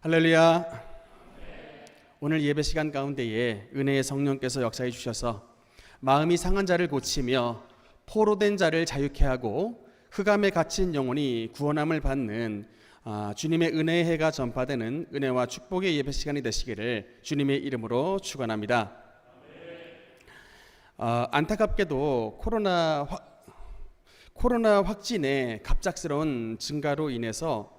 할렐루야. 오늘 예배 시간 가운데에 은혜의 성령께서 역사해 주셔서 마음이 상한 자를 고치며 포로된 자를 자유케 하고 흑암에 갇힌 영혼이 구원함을 받는 주님의 은혜의 해가 전파되는 은혜와 축복의 예배 시간이 되시기를 주님의 이름으로 축원합니다. 안타깝게도 코로나 확진의 갑작스러운 증가로 인해서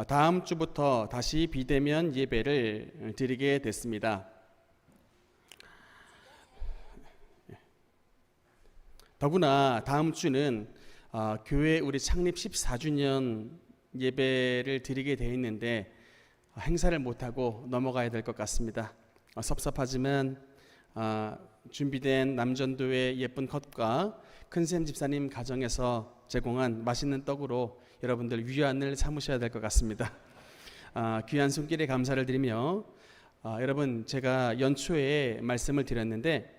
다음 주부터 다시 비대면 예배를 드리게 됐습니다. 더구나 다음 주는 교회 우리 창립 14주년 예배를 드리게 돼 있는데 행사를 못하고 넘어가야 될 것 같습니다. 섭섭하지만 준비된 남전도의 예쁜 컷과 큰샘 집사님 가정에서 제공한 맛있는 떡으로 여러분들 위안을 삼으셔야 될 것 같습니다. 귀한 손길에 감사를 드리며 여러분, 제가 연초에 말씀을 드렸는데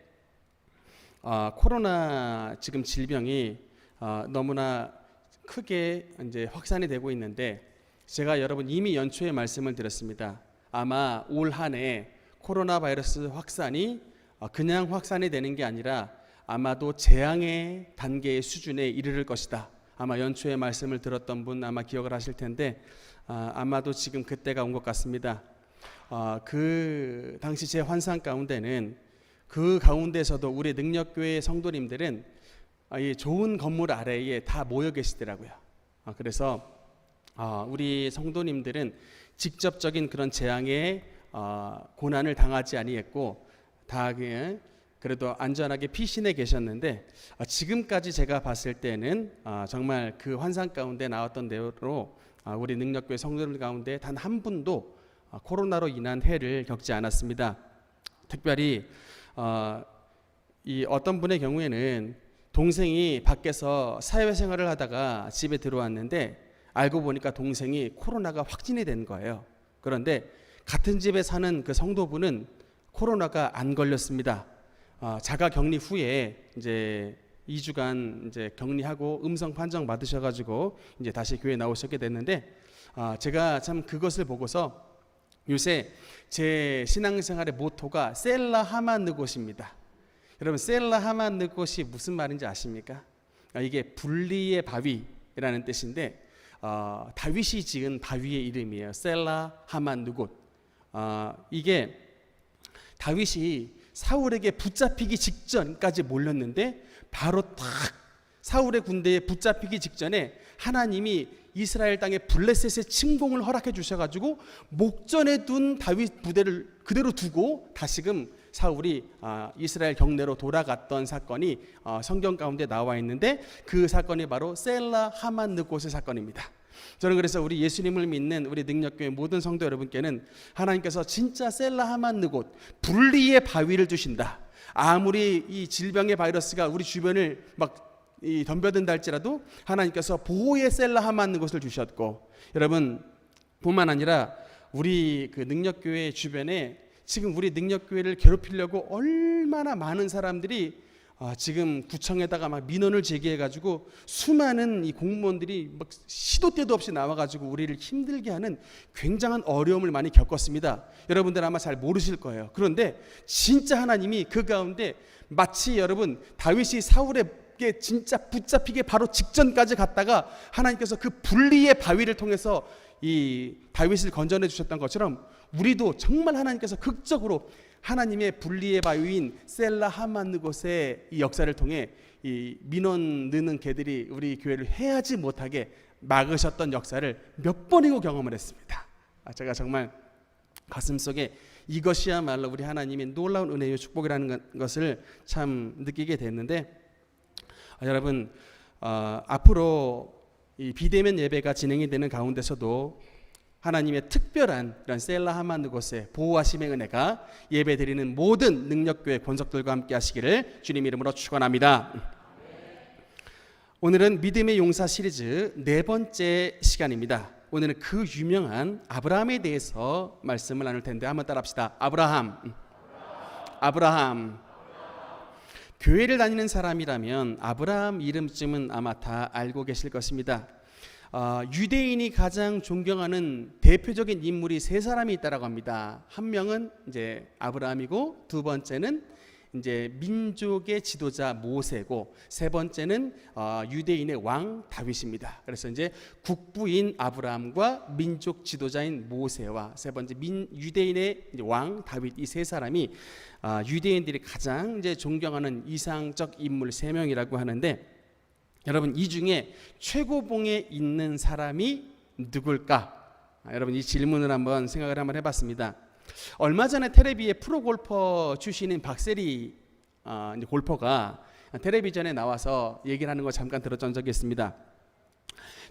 코로나 지금 질병이 너무나 크게 이제 확산이 되고 있는데, 제가 여러분 이미 연초에 말씀을 드렸습니다. 아마 올 한 해 코로나 바이러스 확산이 그냥 확산이 되는 게 아니라 아마도 재앙의 단계의 수준에 이르를 것이다. 아마 연초에 말씀을 들었던 분 아마 기억을 하실 텐데 아마도 지금 그때가 온 것 같습니다. 그 당시 제 환상 가운데는 그 가운데서도 우리 능력교회 성도님들은 이 좋은 건물 아래에 다 모여 계시더라고요. 그래서 우리 성도님들은 직접적인 그런 재앙의 고난을 당하지 아니했고 다 그래도 안전하게 피신해 계셨는데, 지금까지 제가 봤을 때는 정말 그 환상 가운데 나왔던 대로 우리 능력교회 성도들 가운데 단 한 분도 코로나로 인한 해를 겪지 않았습니다. 특별히 이 어떤 분의 경우에는 동생이 밖에서 사회생활을 하다가 집에 들어왔는데 알고 보니까 동생이 코로나가 확진이 된 거예요. 그런데 같은 집에 사는 그 성도분은 코로나가 안 걸렸습니다. 자가 격리 후에 이제 2주간 이제 격리하고 음성 판정 받으셔가지고 이제 다시 교회 나오셨게 됐는데, 제가 참 그것을 보고서 요새 제 신앙생활의 모토가 셀라 하만느곳입니다. 여러분, 셀라 하만느곳이 무슨 말인지 아십니까? 이게 분리의 바위라는 뜻인데 다윗이 지은 바위의 이름이에요. 셀라 하만느곳. 이게 다윗이 사울에게 붙잡히기 직전까지 몰렸는데 바로 딱 사울의 군대에 붙잡히기 직전에 하나님이 이스라엘 땅에 블레셋의 침공을 허락해 주셔가지고 목전에 둔 다윗 부대를 그대로 두고 다시금 사울이 이스라엘 경내로 돌아갔던 사건이 성경 가운데 나와 있는데, 그 사건이 바로 셀라 하만느곳의 사건입니다. 저는 그래서 우리 예수님을 믿는 우리 능력교회 모든 성도 여러분께는 하나님께서 진짜 셀라 하만느곳, 분리의 바위를 주신다. 아무리 이 질병의 바이러스가 우리 주변을 막 덤벼든다 할지라도 하나님께서 보호의 셀라 하만느곳을 주셨고, 여러분 뿐만 아니라 우리 그 능력교회 주변에 지금 우리 능력교회를 괴롭히려고 얼마나 많은 사람들이 지금 구청에다가 막 민원을 제기해가지고 수많은 이 공무원들이 막 시도 때도 없이 나와가지고 우리를 힘들게 하는 굉장한 어려움을 많이 겪었습니다. 여러분들 아마 잘 모르실 거예요. 그런데 진짜 하나님이 그 가운데 마치 여러분 다윗이 사울에게 진짜 붙잡히게 바로 직전까지 갔다가 하나님께서 그 분리의 바위를 통해서 이 다윗을 건져내 주셨던 것처럼 우리도 정말 하나님께서 극적으로 하나님의 분리의 바위인 셀라 하만느곳의 이 역사를 통해 이 민원 넣는 개들이 우리 교회를 해하지 못하게 막으셨던 역사를 몇 번이고 경험을 했습니다. 제가 정말 가슴속에 이것이야말로 우리 하나님의 놀라운 은혜의 축복이라는 것을 참 느끼게 됐는데, 여러분 앞으로 이 비대면 예배가 진행이 되는 가운데서도 하나님의 특별한 이런 셀라 하만느곳의 보호하심의 은혜가 예배드리는 모든 능력교회 권속들과 함께 하시기를 주님 이름으로 축원합니다. 오늘은 믿음의 용사 시리즈 네 번째 시간입니다. 오늘은 그 유명한 아브라함에 대해서 말씀을 나눌 텐데 한번 따라합시다. 아브라함. 교회를 다니는 사람이라면 아브라함 이름쯤은 아마 다 알고 계실 것입니다. 유대인이 가장 존경하는 대표적인 인물이 세 사람이 있다라고 합니다. 한 명은 이제 아브라함이고, 두 번째는 이제 민족의 지도자 모세고, 세 번째는 유대인의 왕 다윗입니다. 그래서 이제 국부인 아브라함과 민족 지도자인 모세와 세 번째 유대인의 왕 다윗, 이 세 사람이 유대인들이 가장 이제 존경하는 이상적 인물 세 명이라고 하는데, 여러분 이 중에 최고봉에 있는 사람이 누굴까? 여러분 이 질문을 한번 생각을 한번 해봤습니다. 얼마 전에 텔레비에 프로골퍼 출신인 박세리 골퍼가 텔레비전에 나와서 얘기를 하는 거 잠깐 들었던 적이 있습니다.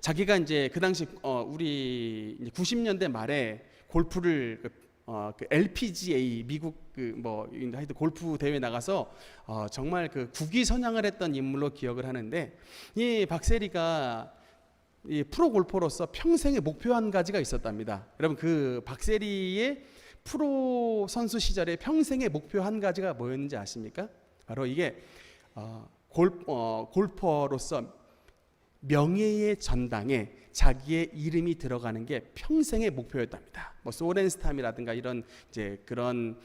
자기가 이제 그 당시 우리 90년대 말에 골프를 그 LPGA 미국 하여튼 골프 대회 나가서 정말 그 국위 선양을 했던 인물로 기억을 하는데, 이 박세리가 이 프로 골퍼로서 평생의 목표 한 가지가 있었답니다. 여러분 그 박세리의 프로 선수 시절에 평생의 목표 한 가지가 뭐였는지 아십니까? 바로 이게 골퍼로서 명예의 전당에 자기의 이름이 들어가는 게 평생의 목표였답니다. 뭐 소렌스탐이라든가 이런 이제 그런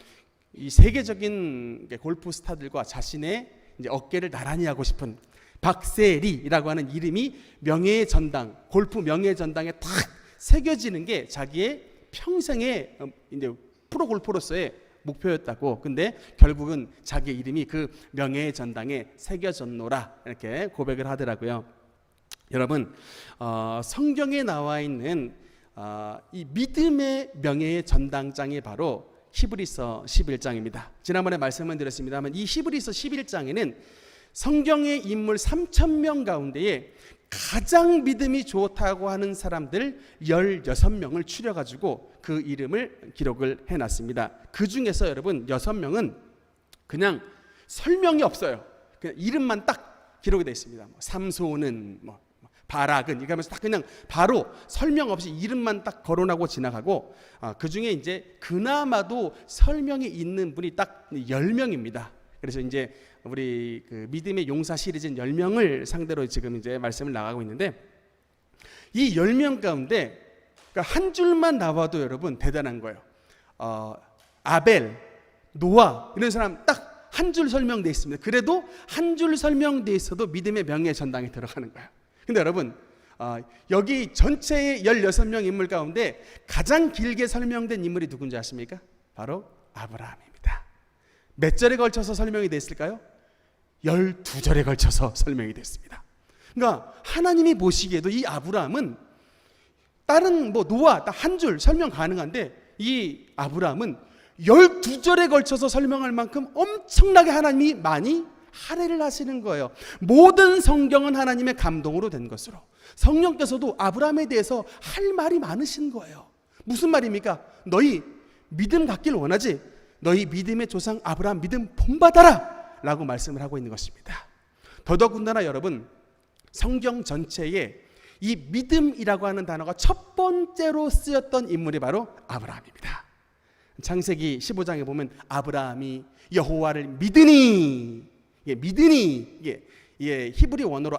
이 세계적인 골프 스타들과 자신의 이제 어깨를 나란히 하고 싶은 박세리라고 하는 이름이 명예의 전당, 골프 명예의 전당에 탁 새겨지는 게 자기의 평생의 이제 프로 골퍼로서의 목표였다고. 근데 결국은 자기의 이름이 그 명예의 전당에 새겨졌노라 이렇게 고백을 하더라고요. 여러분 성경에 나와 있는 이 믿음의 명예의 전당장이 바로 히브리서 11장입니다. 지난번에 말씀을 드렸습니다만 이 히브리서 11장에는 성경의 인물 3,000명 가운데에 가장 믿음이 좋다고 하는 사람들 16명을 추려가지고 그 이름을 기록을 해놨습니다. 그 중에서 여러분 6명은 그냥 설명이 없어요. 그냥 이름만 딱 기록이 되어 있습니다. 삼손은 바락은 이렇게 하면서 딱 그냥 바로 설명 없이 이름만 딱 거론하고 지나가고, 그 중에 이제 그나마도 설명이 있는 분이 딱 10명입니다. 그래서 이제 우리 그 믿음의 용사 시리즈는 10명을 상대로 지금 이제 말씀을 나가고 있는데, 이 10명 가운데 그러니까 한 줄만 나와도 여러분 대단한 거예요. 아벨, 노아 이런 사람 딱 한 줄 설명돼 있습니다. 그래도 한 줄 설명돼 있어도 믿음의 명예의 전당에 들어가는 거예요. 근데 여러분 여기 전체의 16명 인물 가운데 가장 길게 설명된 인물이 누군지 아십니까? 바로 아브라함입니다. 몇 절에 걸쳐서 설명이 됐을까요? 12절에 걸쳐서 설명이 됐습니다. 그러니까 하나님이 보시기에도 이 아브라함은 다른 노아 딱 한 줄 설명 가능한데, 이 아브라함은 12절에 걸쳐서 설명할 만큼 엄청나게 하나님이 많이 할애를 하시는 거예요. 모든 성경은 하나님의 감동으로 된 것으로 성령께서도 아브라함에 대해서 할 말이 많으신 거예요. 무슨 말입니까? 너희 믿음 갖길 원하지? 너희 믿음의 조상 아브라함 믿음 본받아라 라고 말씀을 하고 있는 것입니다. 더더군다나 여러분 성경 전체에 이 믿음이라고 하는 단어가 첫 번째로 쓰였던 인물이 바로 아브라함입니다. 창세기 15장에 보면 아브라함이 여호와를 믿으니, 이게 히브리 원어로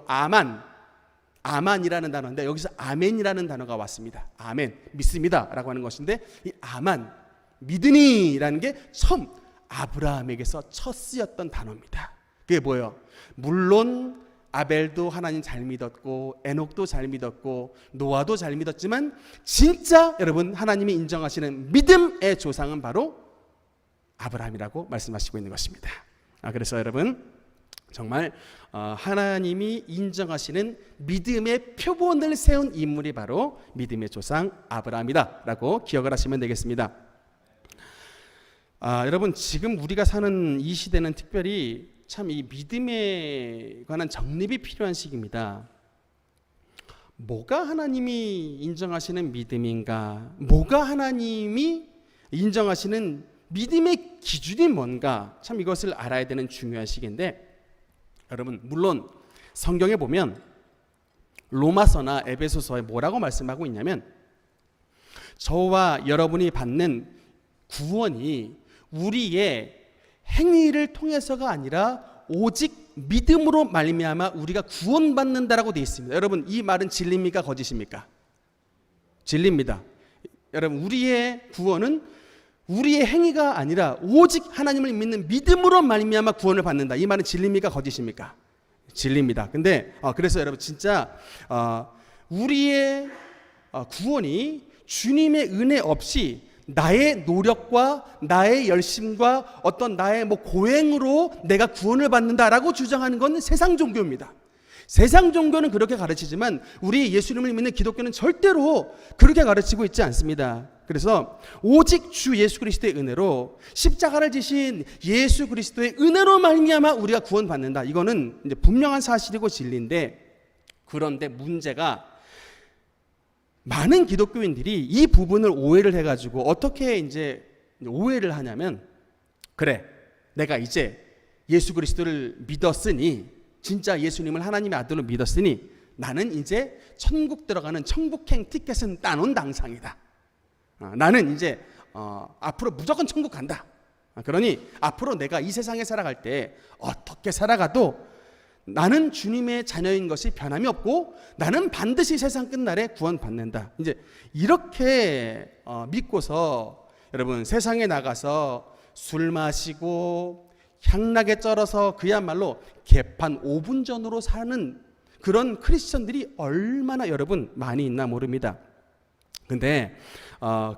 아만이라는 단어인데 여기서 아멘이라는 단어가 왔습니다. 아멘, 믿습니다 라고 하는 것인데, 이 아만, 믿으니라는 게 처음 아브라함에게서 첫 쓰였던 단어입니다. 그게 뭐예요? 물론 아벨도 하나님 잘 믿었고 에녹도 잘 믿었고 노아도 잘 믿었지만 진짜 여러분 하나님이 인정하시는 믿음의 조상은 바로 아브라함이라고 말씀하시고 있는 것입니다. 그래서 여러분 정말 하나님이 인정하시는 믿음의 표본을 세운 인물이 바로 믿음의 조상 아브라함이다 라고 기억을 하시면 되겠습니다. 여러분 지금 우리가 사는 이 시대는 특별히 참 이 믿음에 관한 정립이 필요한 시기입니다. 뭐가 하나님이 인정하시는 믿음인가? 뭐가 하나님이 인정하시는 믿음의 기준이 뭔가? 참 이것을 알아야 되는 중요한 시기인데, 여러분 물론 성경에 보면 로마서나 에베소서에 뭐라고 말씀하고 있냐면, 저와 여러분이 받는 구원이 우리의 행위를 통해서가 아니라 오직 믿음으로 말미암아 우리가 구원받는다라고 되어 있습니다. 여러분, 이 말은 진리입니까? 거짓입니까? 진리입니다. 여러분, 우리의 구원은 우리의 행위가 아니라 오직 하나님을 믿는 믿음으로 말미암아 구원을 받는다. 이 말은 진리입니까? 거짓입니까? 진리입니다. 근데 그래서 여러분, 진짜 우리의 구원이 주님의 은혜 없이 나의 노력과 나의 열심과 어떤 나의 고행으로 내가 구원을 받는다라고 주장하는 건 세상 종교입니다. 세상 종교는 그렇게 가르치지만 우리 예수님을 믿는 기독교는 절대로 그렇게 가르치고 있지 않습니다. 그래서 오직 주 예수 그리스도의 은혜로 십자가를 지신 예수 그리스도의 은혜로 말미암아 우리가 구원받는다. 이거는 이제 분명한 사실이고 진리인데, 그런데 문제가 많은 기독교인들이 이 부분을 오해를 해가지고 어떻게 이제 오해를 하냐면, 그래, 내가 이제 예수 그리스도를 믿었으니, 진짜 예수님을 하나님의 아들로 믿었으니 나는 이제 천국 들어가는 천국행 티켓은 따놓은 당상이다. 나는 이제 앞으로 무조건 천국 간다. 그러니 앞으로 내가 이 세상에 살아갈 때 어떻게 살아가도 나는 주님의 자녀인 것이 변함이 없고 나는 반드시 세상 끝날에 구원받는다. 이제 이렇게 믿고서 여러분, 세상에 나가서 술 마시고 향락에 쩔어서 그야말로 개판 5분 전으로 사는 그런 크리스천들이 얼마나 여러분 많이 있나 모릅니다. 근데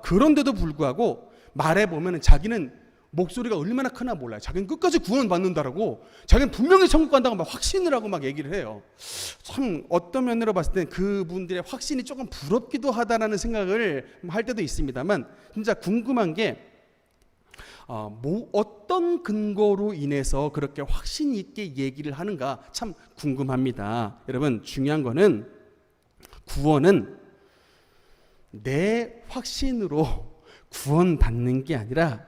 그런데도 불구하고 말해보면 자기는 목소리가 얼마나 크나 몰라요. 자기는 끝까지 구원받는다라고, 자기는 분명히 천국 간다고 막 확신을 하고 막 얘기를 해요. 참 어떤 면으로 봤을 때 그분들의 확신이 조금 부럽기도 하다라는 생각을 할 때도 있습니다만, 진짜 궁금한 게 어떤 근거로 인해서 그렇게 확신 있게 얘기를 하는가 참 궁금합니다. 여러분, 중요한 거는 구원은 내 확신으로 구원받는 게 아니라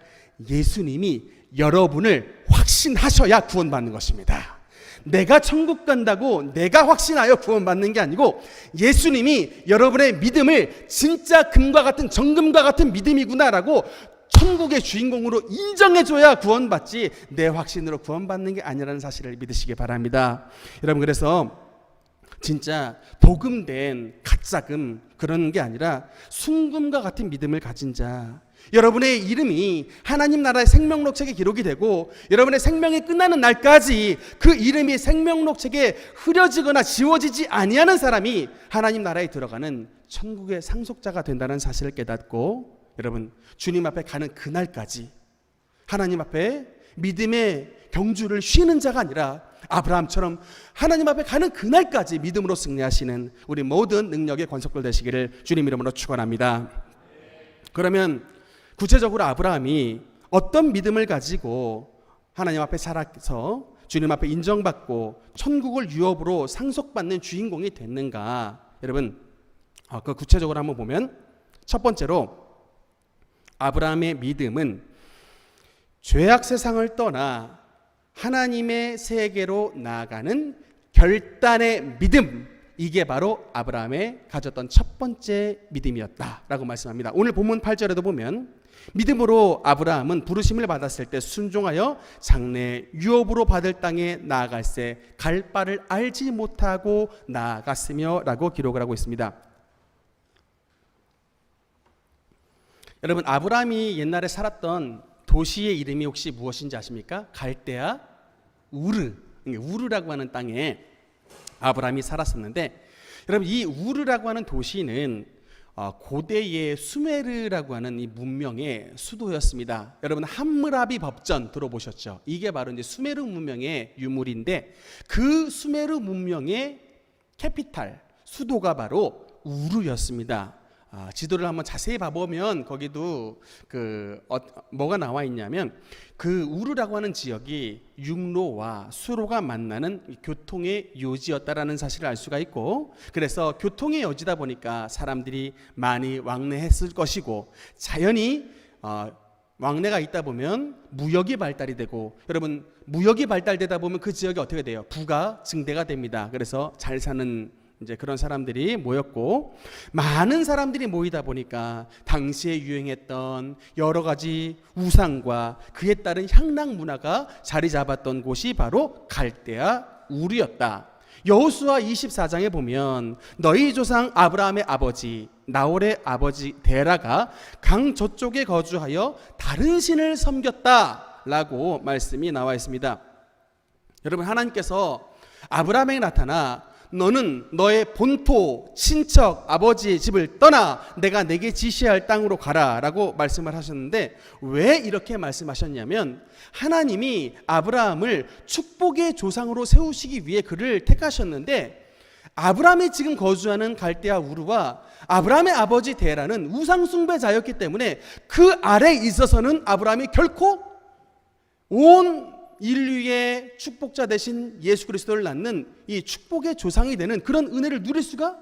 예수님이 여러분을 확신하셔야 구원받는 것입니다. 내가 천국 간다고 내가 확신하여 구원받는 게 아니고 예수님이 여러분의 믿음을 진짜 금과 같은 정금과 같은 믿음이구나라고 천국의 주인공으로 인정해줘야 구원받지, 내 확신으로 구원받는 게 아니라는 사실을 믿으시기 바랍니다. 여러분, 그래서 진짜 복음된 가짜금 그런 게 아니라 순금과 같은 믿음을 가진 자, 여러분의 이름이 하나님 나라의 생명록책에 기록이 되고 여러분의 생명이 끝나는 날까지 그 이름이 생명록책에 흐려지거나 지워지지 아니하는 사람이 하나님 나라에 들어가는 천국의 상속자가 된다는 사실을 깨닫고, 여러분, 주님 앞에 가는 그날까지 하나님 앞에 믿음의 경주를 쉬는 자가 아니라 아브라함처럼 하나님 앞에 가는 그날까지 믿음으로 승리하시는 우리 모든 능력의 권속들 되시기를 주님 이름으로 축원합니다. 그러면 구체적으로 아브라함이 어떤 믿음을 가지고 하나님 앞에 살아서 주님 앞에 인정받고 천국을 유업으로 상속받는 주인공이 됐는가? 여러분, 그 구체적으로 한번 보면, 첫 번째로 아브라함의 믿음은 죄악 세상을 떠나 하나님의 세계로 나아가는 결단의 믿음, 이게 바로 아브라함의 가졌던 첫 번째 믿음이었다라고 말씀합니다. 오늘 본문 8절에도 보면 믿음으로 아브라함은 부르심을 받았을 때 순종하여 장래 유업으로 받을 땅에 나아갈새 갈 바를 알지 못하고 나아갔으며 라고 기록을 하고 있습니다. 여러분, 아브라함이 옛날에 살았던 도시의 이름이 혹시 무엇인지 아십니까? 갈대아 우르라고 하는 땅에 아브라함이 살았었는데, 여러분, 이 우르라고 하는 도시는 고대의 수메르라고 하는 이 문명의 수도였습니다. 여러분, 함무라비 법전 들어보셨죠? 이게 바로 이제 수메르 문명의 유물인데, 그 수메르 문명의 캐피탈 수도가 바로 우르였습니다. 지도를 한번 자세히 봐보면 거기도 뭐가 나와 있냐면, 그 우르라고 하는 지역이 육로와 수로가 만나는 교통의 요지였다라는 사실을 알 수가 있고, 그래서 교통의 요지다 보니까 사람들이 많이 왕래했을 것이고, 자연히 왕래가 있다 보면 무역이 발달이 되고, 여러분, 무역이 발달되다 보면 그 지역이 어떻게 돼요? 부가 증대가 됩니다. 그래서 잘 사는 이제 그런 사람들이 모였고, 많은 사람들이 모이다 보니까 당시에 유행했던 여러 가지 우상과 그에 따른 향락 문화가 자리 잡았던 곳이 바로 갈대아 우르였다. 여호수아 24장에 보면 너희 조상 아브라함의 아버지 나홀의 아버지 데라가 강 저쪽에 거주하여 다른 신을 섬겼다라고 말씀이 나와 있습니다. 여러분, 하나님께서 아브라함에게 나타나 너는 너의 본토, 친척, 아버지의 집을 떠나 내가 내게 지시할 땅으로 가라 라고 말씀을 하셨는데, 왜 이렇게 말씀하셨냐면 하나님이 아브라함을 축복의 조상으로 세우시기 위해 그를 택하셨는데, 아브라함이 지금 거주하는 갈대아 우르와 아브라함의 아버지 데라는 우상 숭배자였기 때문에 그 아래에 있어서는 아브라함이 결코 온 인류의 축복자 되신 예수 그리스도를 낳는 이 축복의 조상이 되는 그런 은혜를 누릴 수가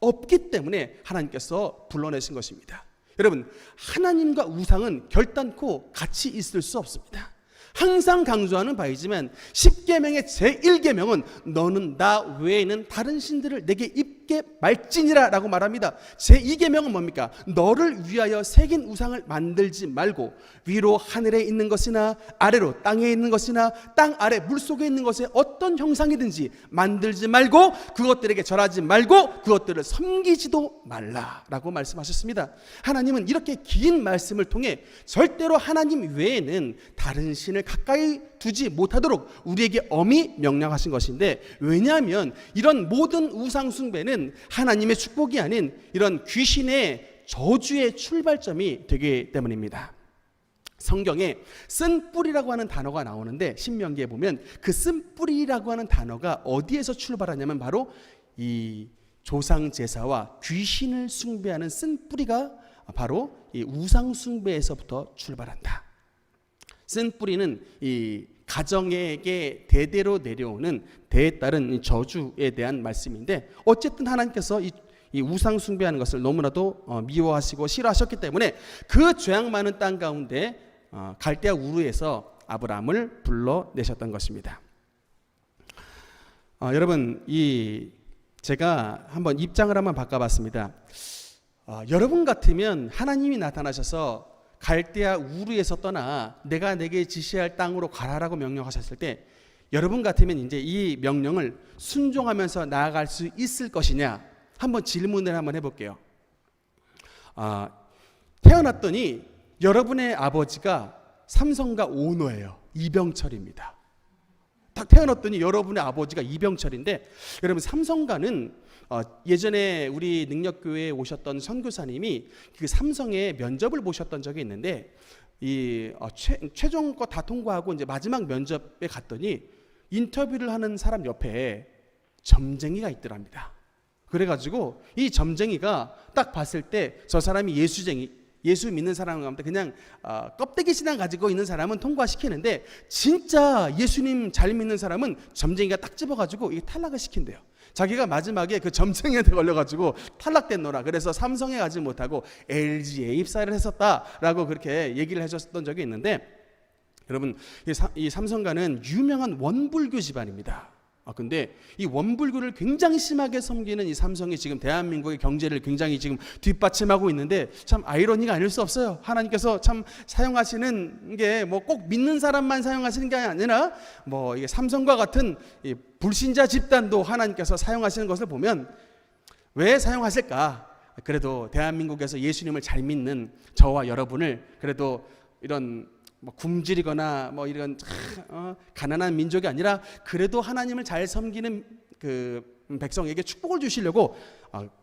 없기 때문에 하나님께서 불러내신 것입니다. 여러분, 하나님과 우상은 결단코 같이 있을 수 없습니다. 항상 강조하는 바이지만 10계명의 제1계명은 너는 나 외에는 다른 신들을 내게 입게 말지니라 라고 말합니다. 제2계명은 뭡니까? 너를 위하여 새긴 우상을 만들지 말고 위로 하늘에 있는 것이나 아래로 땅에 있는 것이나 땅 아래 물속에 있는 것에 어떤 형상이든지 만들지 말고 그것들에게 절하지 말고 그것들을 섬기지도 말라라고 말씀하셨습니다. 하나님은 이렇게 긴 말씀을 통해 절대로 하나님 외에는 다른 신을 가까이 두지 못하도록 우리에게 엄히 명령하신 것인데, 왜냐하면 이런 모든 우상 숭배는 하나님의 축복이 아닌 이런 귀신의 저주의 출발점이 되기 때문입니다. 성경에 쓴뿌리라고 하는 단어가 나오는데, 신명기에 보면 그 쓴뿌리라고 하는 단어가 어디에서 출발하냐면 바로 이 조상 제사와 귀신을 숭배하는 쓴뿌리가 바로 이 우상 숭배에서부터 출발한다. 쓴뿌리는 이 가정에게 대대로 내려오는 대에 따른 저주에 대한 말씀인데, 어쨌든 하나님께서 이 우상 숭배하는 것을 너무나도 미워하시고 싫어하셨기 때문에 그 죄악 많은 땅 가운데 갈대아 우르에서 아브라함을 불러내셨던 것입니다. 여러분, 제가 한번 입장을 한번 바꿔봤습니다. 여러분 같으면 하나님이 나타나셔서 갈대아 우르에서 떠나 내가 내게 지시할 땅으로 가라라고 명령하셨을 때, 여러분 같으면 이제 이 명령을 순종하면서 나아갈 수 있을 것이냐, 한번 질문을 한번 해볼게요. 태어났더니 여러분의 아버지가 삼성가 오너예요. 이병철입니다. 딱 태어났더니 여러분의 아버지가 이병철인데, 여러분 삼성가는 예전에 우리 능력교회에 오셨던 선교사님이 그 삼성에 면접을 보셨던 적이 있는데, 최종 거 다 통과하고 이제 마지막 면접에 갔더니 인터뷰를 하는 사람 옆에 점쟁이가 있더랍니다. 그래가지고 이 점쟁이가 딱 봤을 때 저 사람이 예수 믿는 사람 가운데 그냥 껍데기 신앙 가지고 있는 사람은 통과시키는데, 진짜 예수님 잘 믿는 사람은 점쟁이가 딱 집어가지고 이게 탈락을 시킨대요. 자기가 마지막에 그 점쟁이한테 걸려가지고 탈락됐노라. 그래서 삼성에 가지 못하고 LG에 입사를 했었다라고 그렇게 얘기를 해줬던 적이 있는데, 여러분, 이 삼성가는 유명한 원불교 집안입니다. 근데 이 원불교를 굉장히 심하게 섬기는 이 삼성이 지금 대한민국의 경제를 굉장히 지금 뒷받침하고 있는데, 참 아이러니가 아닐 수 없어요. 하나님께서 참 사용하시는 게 뭐 꼭 믿는 사람만 사용하시는 게 아니라 뭐 이게 삼성과 같은 이 불신자 집단도 하나님께서 사용하시는 것을 보면 왜 사용하실까? 그래도 대한민국에서 예수님을 잘 믿는 저와 여러분을 그래도 이런 굶주리거나 뭐 이런 가난한 민족이 아니라 그래도 하나님을 잘 섬기는 그 백성에게 축복을 주시려고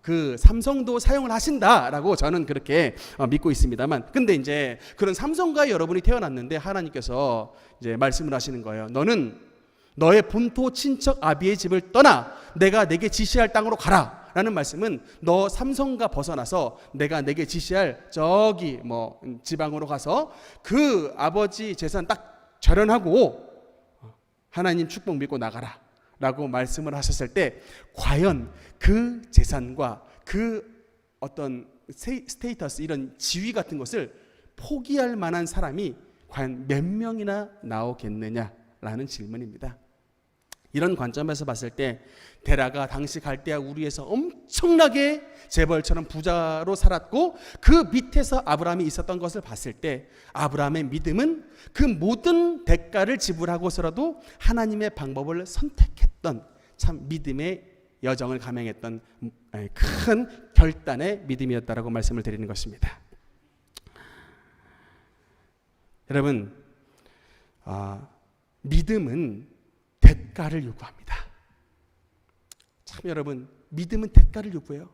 그 삼성도 사용을 하신다라고 저는 그렇게 믿고 있습니다만, 근데 이제 그런 삼성가의 여러분이 태어났는데 하나님께서 이제 말씀을 하시는 거예요. 너는 너의 본토 친척 아비의 집을 떠나 내가 내게 지시할 땅으로 가라. 라는 말씀은 너 삼성가 벗어나서 내가 내게 지시할 저기 뭐 지방으로 가서 그 아버지 재산 딱 절연하고 하나님 축복 믿고 나가라 라고 말씀을 하셨을 때, 과연 그 재산과 그 어떤 스테이터스, 이런 지위 같은 것을 포기할 만한 사람이 과연 몇 명이나 나오겠느냐라는 질문입니다. 이런 관점에서 봤을 때 데라가 당시 갈대아 우르에서 엄청나게 재벌처럼 부자로 살았고 그 밑에서 아브라함이 있었던 것을 봤을 때 아브라함의 믿음은 그 모든 대가를 지불하고서라도 하나님의 방법을 선택했던 참 믿음의 여정을 감행했던 큰 결단의 믿음이었다라고 말씀을 드리는 것입니다. 여러분, 믿음은 대가를 요구합니다. 참 여러분, 믿음은 대가를 요구해요.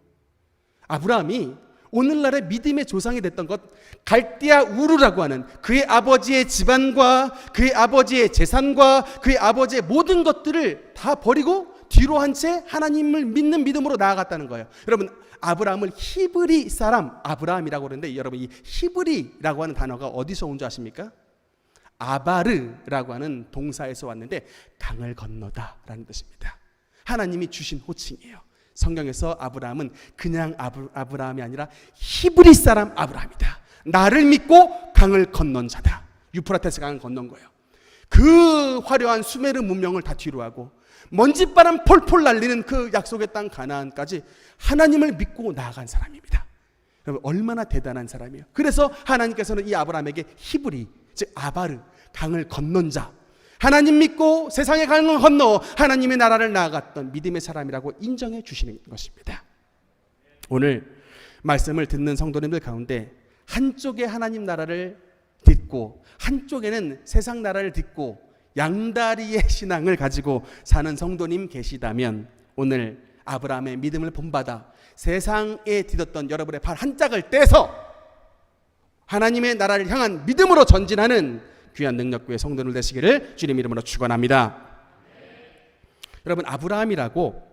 아브라함이 오늘날의 믿음의 조상이 됐던 것, 갈대아 우르라고 하는 그의 아버지의 집안과 그의 아버지의 재산과 그의 아버지의 모든 것들을 다 버리고 뒤로 한 채 하나님을 믿는 믿음으로 나아갔다는 거예요. 여러분, 아브라함을 히브리 사람 아브라함이라고 그러는데 여러분, 이 히브리라고 하는 단어가 어디서 온 줄 아십니까? 아바르라고 하는 동사에서 왔는데 강을 건너다라는 뜻입니다. 하나님이 주신 호칭이에요. 성경에서 아브라함은 그냥 아브라함이 아니라 히브리 사람 아브라함이다. 나를 믿고 강을 건넌 자다. 유프라테스 강을 건넌 거예요. 그 화려한 수메르 문명을 다 뒤로하고 먼지바람 폴폴 날리는 그 약속의 땅 가나안까지 하나님을 믿고 나아간 사람입니다. 여러분, 얼마나 대단한 사람이에요. 그래서 하나님께서는 이 아브라함에게 히브리, 즉 아바르, 강을 건넌 자, 하나님 믿고 세상의 강을 건너 하나님의 나라를 나아갔던 믿음의 사람이라고 인정해 주시는 것입니다. 오늘 말씀을 듣는 성도님들 가운데 한쪽에 하나님 나라를 딛고 한쪽에는 세상 나라를 딛고 양다리의 신앙을 가지고 사는 성도님 계시다면 오늘 아브라함의 믿음을 본받아 세상에 딛었던 여러분의 발 한 짝을 떼서 하나님의 나라를 향한 믿음으로 전진하는 귀한 능력구의 성도들 되시기를 주님 이름으로 축원합니다. 여러분, 아브라함이라고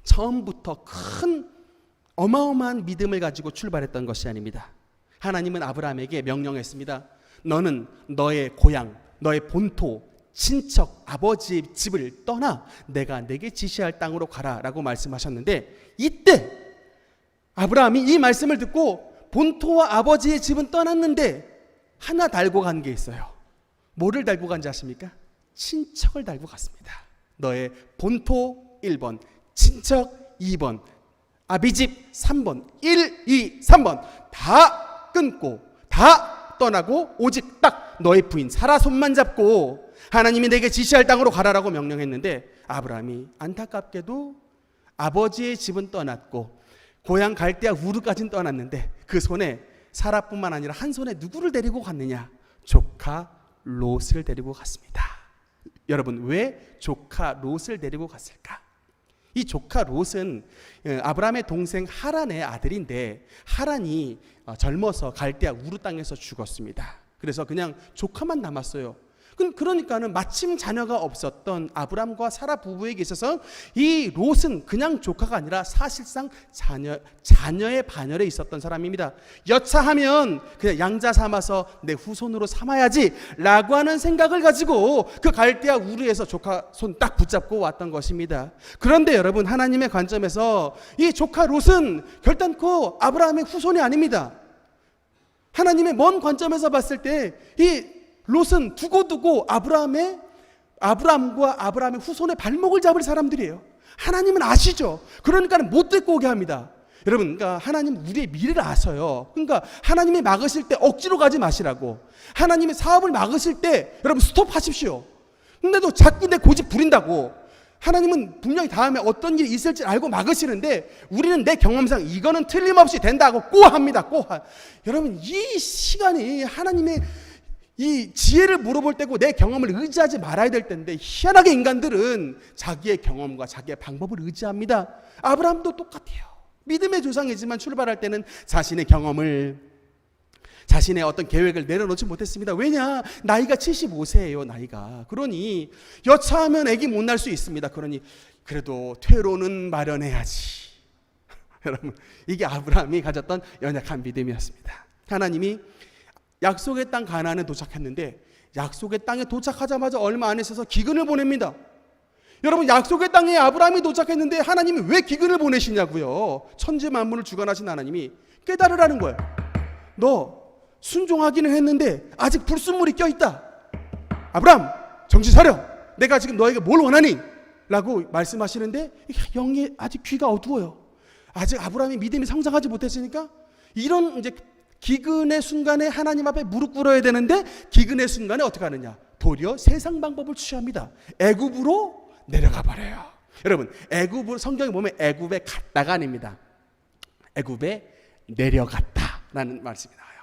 처음부터 큰 어마어마한 믿음을 가지고 출발했던 것이 아닙니다. 하나님은 아브라함에게 명령했습니다. 너는 너의 고향, 너의 본토, 친척, 아버지의 집을 떠나 내가 내게 지시할 땅으로 가라라고 말씀하셨는데, 이때 아브라함이 이 말씀을 듣고 본토와 아버지의 집은 떠났는데 하나 달고 간 게 있어요. 뭐를 달고 간지 아십니까? 친척을 달고 갔습니다. 너의 본토 1번, 친척 2번, 아비집 3번, 1, 2, 3번 다 끊고 다 떠나고 오직 딱 너의 부인 사라 손만 잡고 하나님이 내게 지시할 땅으로 가라라고 명령했는데, 아브라함이 안타깝게도 아버지의 집은 떠났고 고향 갈대아 우르까지는 떠났는데 그 손에 사라뿐만 아니라 한 손에 누구를 데리고 갔느냐? 조카 롯을 데리고 갔습니다. 여러분, 왜 조카 롯을 데리고 갔을까? 이 조카 롯은 아브라함의 동생 하란의 아들인데 하란이 젊어서 갈대아 우르 땅에서 죽었습니다. 그래서 그냥 조카만 남았어요. 그러니까는 마침 자녀가 없었던 아브람과 사라 부부에게 있어서 이 롯은 그냥 조카가 아니라 사실상 자녀의 반열에 있었던 사람입니다. 여차하면 그냥 양자 삼아서 내 후손으로 삼아야지 라고 하는 생각을 가지고 그 갈대아 우르에서 조카 손 딱 붙잡고 왔던 것입니다. 그런데 여러분, 하나님의 관점에서 이 조카 롯은 결단코 아브라함의 후손이 아닙니다. 하나님의 먼 관점에서 봤을 때 이 롯은 두고두고 아브라함과 아브라함의 후손의 발목을 잡을 사람들이에요. 하나님은 아시죠. 그러니까 못 데리고 오게 합니다. 여러분, 그러니까 하나님 우리의 미래를 아셔요. 그러니까 하나님이 막으실 때 억지로 가지 마시라고. 하나님의 사업을 막으실 때 여러분 스톱하십시오. 근데도 자꾸 내 고집 부린다고. 하나님은 분명히 다음에 어떤 일이 있을지 알고 막으시는데 우리는 내 경험상 이거는 틀림없이 된다고 꼬합니다. 여러분, 이 시간이 하나님의 이 지혜를 물어볼 때고 내 경험을 의지하지 말아야 될 텐데, 희한하게 인간들은 자기의 경험과 자기의 방법을 의지합니다. 아브라함도 똑같아요. 믿음의 조상이지만 출발할 때는 자신의 경험을, 자신의 어떤 계획을 내려놓지 못했습니다. 왜냐? 나이가 75세예요. 나이가. 그러니 여차하면 아기 못 낳을 수 있습니다. 그러니 그래도 퇴로는 마련해야지. 여러분, 이게 아브라함이 가졌던 연약한 믿음이었습니다. 하나님이 약속의 땅 가나안에 도착했는데 약속의 땅에 도착하자마자 얼마 안 있어서 기근을 보냅니다. 여러분, 약속의 땅에 아브라함이 도착했는데 하나님이 왜 기근을 보내시냐고요. 천지 만물을 주관하신 하나님이 깨달으라는 거예요. 너 순종하기는 했는데 아직 불순물이 껴있다. 아브라함, 정신 차려. 내가 지금 너에게 뭘 원하니? 라고 말씀하시는데 영이 아직 귀가 어두워요. 아직 아브라함이 믿음이 성장하지 못했으니까 이런 이제 기근의 순간에 하나님 앞에 무릎 꿇어야 되는데 기근의 순간에 어떻게 하느냐? 도리어 세상 방법을 취합니다. 애굽으로 내려가 버려요. 여러분, 애굽으로 성경에 보면 애굽에 갔다가 아닙니다. 애굽에 내려갔다라는 말씀이 나와요.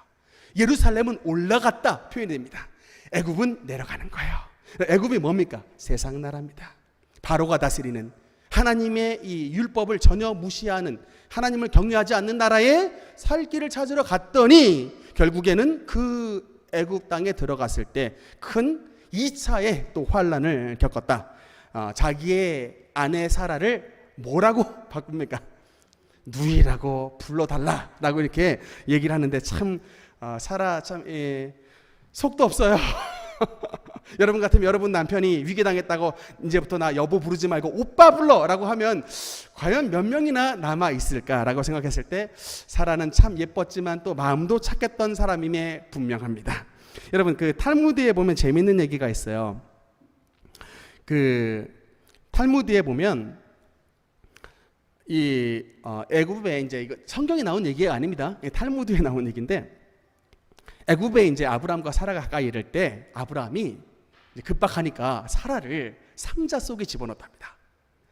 예루살렘은 올라갔다 표현이 됩니다. 애굽은 내려가는 거예요. 애굽이 뭡니까? 세상 나라입니다. 바로가 다스리는 하나님의 이 율법을 전혀 무시하는 하나님을 경외하지 않는 나라에 살 길을 찾으러 갔더니 결국에는 그 애굽 땅에 들어갔을 때 큰 2차의 또 환란을 겪었다. 자기의 아내 사라를 뭐라고 바꿉니까? 누이라고 불러달라라고 이렇게 얘기를 하는데 참 사라 참 속도 없어요. 여러분 같으면 여러분 남편이 위기당했다고 이제부터 나 여보 부르지 말고 오빠 불러라고 하면 과연 몇 명이나 남아 있을까라고 생각했을 때 사라는 참 예뻤지만 또 마음도 착했던 사람임에 분명합니다. 여러분, 그 탈무드에 보면 재밌는 얘기가 있어요. 그 탈무드에 보면 이 애굽에 이제 이거 성경에 나온 얘기가 아닙니다. 탈무드에 나온 얘기인데 애굽에 이제 아브라함과 사라가 가까이 이를 때 아브라함이 급박하니까 사라를 상자 속에 집어넣답니다.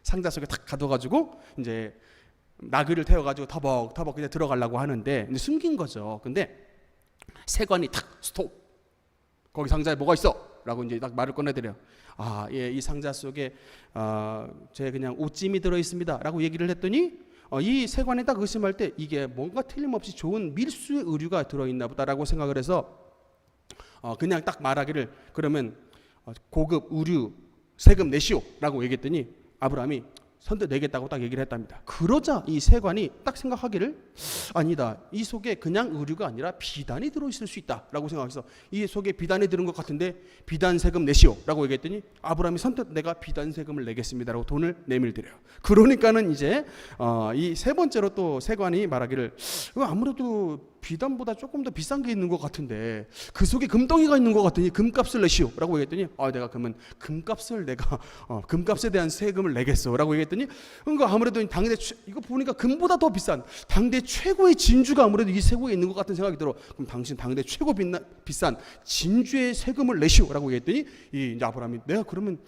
상자 속에 탁 가둬가지고 이제 나귀를 태워가지고 터벅터벅 그냥 들어가려고 하는데 이제 숨긴 거죠. 근데 세관이 탁 스톱. 거기 상자에 뭐가 있어? 라고 이제 딱 말을 꺼내드려. 예, 이 상자 속에 제 그냥 옷짐이 들어 있습니다.라고 얘기를 했더니 이 세관이 딱 의심할 때 이게 뭔가 틀림없이 좋은 밀수의 의류가 들어있나 보다라고 생각을 해서 그냥 딱 말하기를 그러면 고급 의류 세금 내시오라고 얘기했더니 아브라함이 선뜻 내겠다고 딱 얘기를 했답니다. 그러자 이 세관이 딱 생각하기를 아니다, 이 속에 그냥 의류가 아니라 비단이 들어있을 수 있다라고 생각해서 이 속에 비단이 들은 것 같은데 비단 세금 내시오라고 얘기했더니 아브라함이 선뜻 내가 비단 세금을 내겠습니다라고 돈을 내밀드려요. 그러니까는 이제 이 세 번째로 또 세관이 말하기를 아무래도 비단보다 조금 더 비싼 게 있는 것 같은데 그 속에 금덩이가 있는 것 같으니 금값을 내시오라고 얘기했더니 내가 그러면 금값을 내가 금값에 대한 세금을 내겠어라고 얘기했더니 그러니까 아무래도 당대 이거 보니까 금보다 더 비싼 당대 최고의 진주가 아무래도 이 세고에 있는 것 같은 생각이 들어. 그럼 당신 당대 최고 비싼 진주의 세금을 내시오라고 얘기했더니 이제 아브라함이 내가 그러면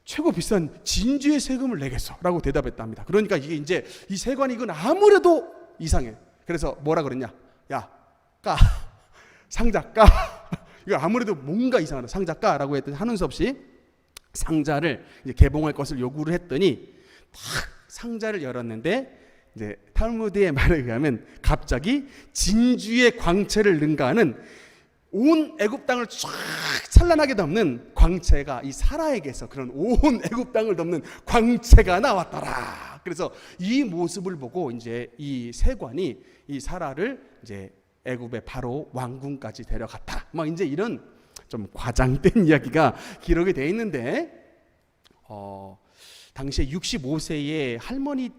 최고 비싼 진주의 세금을 내겠어라고 대답했답니다. 그러니까 이게 이제 이 세관이 이건 아무래도 이상해. 그래서 뭐라 그랬냐? 야, 까 상자 까 이거 아무래도 뭔가 이상하다. 상자 까라고 했더니 하는 수 없이 상자를 이제 개봉할 것을 요구를 했더니 탁 상자를 열었는데 이제 탈무드의 말에 의하면 갑자기 진주의 광채를 능가하는 온 애굽 땅을 쫙 찬란하게 덮는 광채가 이 사라에게서 그런 온 애굽 땅을 덮는 광채가 나왔더라. 그래서 이 모습을 보고 이제 이 세관이 이 사라를 이제 애굽의 바로 왕궁까지 데려갔다. 막 이제 이런 좀 과장된 이야기가 기록이 되어 있는데 당시에 65세의 할머니